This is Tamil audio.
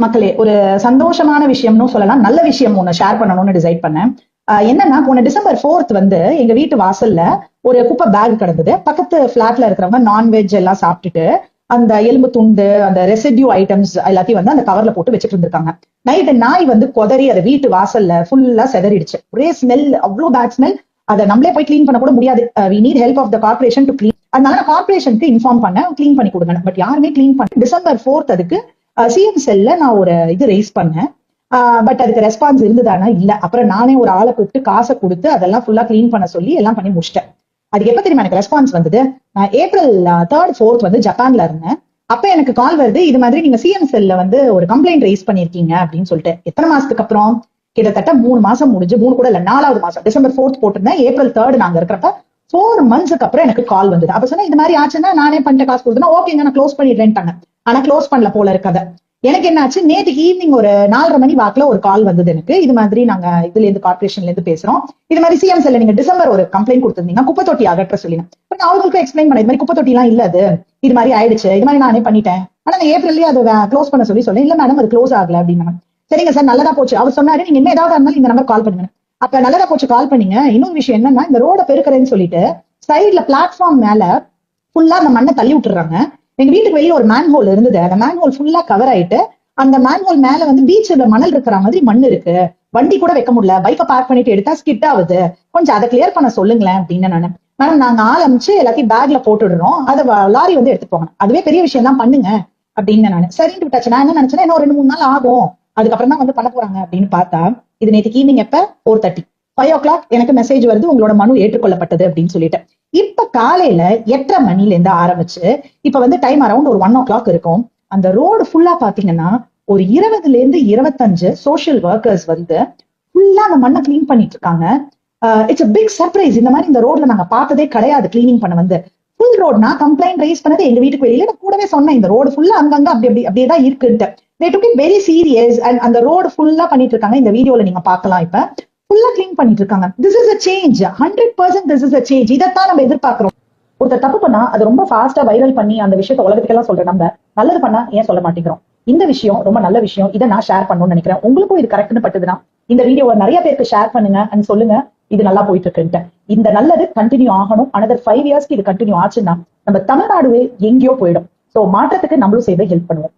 மக்களே, ஒரு சந்தோஷமான விஷயம்னு சொல்லலாம், நல்ல விஷயம் ஒண்ணு ஷேர் பண்ணணும்னு டிசைட் பண்ணேன். என்னன்னா, போன டிசம்பர் 4th வந்து எங்க வீட்டு வாசல்ல ஒரு குப்பை பேக் கிடந்தது. பக்கத்து பிளாட்ல இருக்கிறவங்க நான்வெஜ் எல்லாம் சாப்பிட்டுட்டு அந்த எலும்பு துண்டு, அந்த ரெசிடியூ ஐட்டம்ஸ் எல்லாத்தையும் வந்து அந்த கவர்ல போட்டு வச்சுட்டு இருந்திருக்காங்க. நைட்டு நாய் வந்து கொதறி அதை வீட்டு வாசல்ல ஃபுல்லா செதறிடுச்சு. ஒரே ஸ்மெல், அவ்வளவு பேட் ஸ்மெல். அதை நம்மளே போய் கிளீன் பண்ண கூட முடியாது. We need help of the corporation to clean. அதனால நான் கார்பரேஷனுக்கு இன்ஃபார்ம் பண்ணேன், கிளீன் பண்ணி கொடுங்க. பட் யாருமே கிளீன் பண்ண. டிசம்பர் 4th அதுக்கு சிஎம் செல்ல நான் ஒரு இது ரைஸ் பண்ணேன். பட் அதுக்கு ரெஸ்பான்ஸ் இருந்ததானா இல்ல. அப்புறம் நானே ஒரு ஆளை கூப்பிட்டு காசை கொடுத்து அதெல்லாம் ஃபுல்லா கிளீன் பண்ண சொல்லி எல்லாம் பண்ணி முடிச்சிட்டேன். அதுக்கு எப்ப தெரியுமா எனக்கு ரெஸ்பான்ஸ் வந்தது? நான் ஏப்ரல் 3rd 4th வந்து ஜப்பான்ல இருந்தேன். அப்ப எனக்கு கால் வருது, இது மாதிரி நீங்க சிஎம் செல்ல வந்து ஒரு கம்ப்ளைண்ட் ரைஸ் பண்ணிருக்கீங்க அப்படின்னு சொல்லிட்டு. எத்தனை மாசத்துக்கு அப்புறம்? கிட்டத்தட்ட 3 மாசம் முடிஞ்சு, 3 கூட இல்ல, 4வது மாசம். டிசம்பர் 4th போட்டிருந்தேன், ஏப்ரல் 3rd நாங்க இருக்கிறப்ப 4 monthsக்கு அப்புறம் எனக்கு கால் வந்தது. அப்ப சொன்னா இது மாதிரி ஆச்சுன்னா நானே பண்ணிட்டு காசு கொடுத்தேன்னா ஓகேங்க நான் க்ளோஸ் பண்ணிடுறேன்ட்டாங்க. ஆனா க்ளோஸ் பண்ணல போல இருக்காத. எனக்கு என்ன ஆச்சு, நேற்றுக்கு ஈவினிங் ஒரு 4:30 மணி வாக்குல ஒரு கால் வந்தது எனக்கு. இது மாதிரி நாங்க இதுல இருந்து கார்பரேஷன்ல இருந்து பேசுறோம், இது மாதிரி சிஎம் செல்ல நீங்க டிசம்பர் ஒரு கம்ப்ளைண்ட் கொடுத்திருந்தீங்க குப்பை தொட்டி அகற்ற சொல்லி. நான் அவங்களுக்கு எக்ஸ்பிளைன் பண்ணேன், இது மாதிரி குப்பை தொட்டி எல்லாம் இல்ல, அது இது மாதிரி ஆயிடுச்சு, இது மாதிரி நானே பண்ணிட்டேன், ஆனா நான் ஏப்ரல்லயே அதை க்ளோஸ் பண்ண சொல்லி சொன்னேன். இல்ல மேடம் அது க்ளோஸ் ஆகல அப்படின்னா. சரிங்க சார் நல்லதா போச்சு. அவர் சொன்னாரு நீங்க என்ன ஏதாவது இருந்தாலும் இந்த நம்பர் கால் பண்ணுங்க. அப்ப நல்லதா போச்சு கால் பண்ணீங்க. இன்னொரு விஷயம் என்னன்னா, இந்த ரோட பெருக்கிறேன்னு சொல்லிட்டு சைட்ல பிளாட்ஃபார்ம் மேல ஃபுல்லா அந்த மண்ணை தள்ளி விட்டுறாங்க. எங்க வீட்டுக்கு வெளியே ஒரு மேன் ஹோல் இருந்தது, அந்த மேன் ஹோல் ஃபுல்லா கவர் ஆயிட்டு அந்த மேன் ஹோல் மேல வந்து பீச்ல மணல் இருக்கிற மாதிரி மண் இருக்கு, வண்டி கூட வைக்க முடியல, பைக்கை பார்க் பண்ணிட்டு எடுத்தா ஸ்கிட் ஆகுது, கொஞ்சம் அதை கிளியர் பண்ண சொல்லுங்களேன் அப்படின்னு. நானு மேடம் நாங்க ஆள் அமைச்சு எல்லாத்தையும் பேக்ல போட்டுடுறோம், அதை லாரி வந்து எடுத்து போங்க, அதுவே பெரிய விஷயம் தான், பண்ணுங்க அப்படின்னு. நானு சரின்னு விட்டாச்சு. நான் என்ன நினைச்சேன்னா இன்னும் 2-3 நாள் ஆகும், அதுக்கப்புறம் தான் வந்து பண்ண போறாங்க அப்படின்னு பார்த்தா, இது நேற்று ஈவினிங் எப்ப 4:30 5 o'clock எனக்கு மெசேஜ் வருது, உங்களோட மனு ஏற்றுக்கொள்ளப்பட்டது அப்படின்னு சொல்லிட்டு. இப்ப காலையில 8:30 மணில இருந்து ஆரம்பிச்சு இப்ப வந்து டைம் அரௌண்ட் ஒரு 1 o'clock இருக்கும். அந்த ரோடு ஃபுல்லா பாத்தீங்கன்னா ஒரு 20ல இருந்து 25 சோஷியல் ஒர்க்கர்ஸ் வந்து ஃபுல்லா அந்த மண்ணை கிளீன் பண்ணிட்டு இருக்காங்க. It's a big surprise. இந்த மாதிரி இந்த ரோட்ல நாங்க பார்த்ததே கிடையாது கிளீனிங் பண்ண வந்து. ஃபுல் ரோட் நான் கம்ப்ளைண்ட் ரைஸ் பண்ணது எங்க வீட்டுக்கு வெளியில. நான் கூடவே சொன்னேன் இந்த ரோடு ஃபுல்லா அங்கங்க அப்படியே தான் இருக்குன்ட்டு. they took it very serious and அந்த ரோடு ஃபுல்லா பண்ணிட்டு இருக்காங்க. இந்த வீடியோல நீங்க பார்க்கலாம். இப்ப ஃபுல்லா கிளீன் பண்ணிட்டு இருக்காங்க. This is a change, 100% this is a change. இதைத்தான் நம்ம எதிர்பார்க்கிறோம். ஒருத்தர் தப்பு பண்ணா அது ரொம்ப ஃபாஸ்டா வைரல் பண்ணி அந்த விஷயத்த உலகத்துக்கெல்லாம் சொல்றேன். நம்ம நல்லது பண்ணா ஏன் சொல்ல மாட்டேங்கிறோம்? இந்த விஷயம் ரொம்ப நல்ல விஷயம், இதை நான் ஷேர் பண்ணணும்னு நினைக்கிறேன். உங்களுக்கும் இது கரெக்ட்னு பட்டுதுன்னா இந்த வீடியோவை நிறைய பேருக்கு ஷேர் பண்ணுங்க அண்ட் சொல்லுங்க இது நல்லா போயிட்டு இருக்குன்ட்டு. இந்த நல்லது கண்டினியூ ஆகணும். another 5 yearsக்கு இது கண்டினியூ ஆச்சுன்னா நம்ம தமிழ்நாடுவே எங்கேயோ போயிடும். சோ மாற்றத்துக்கு நம்மளும் சேர்ந்து ஹெல்ப் பண்ணுவோம்.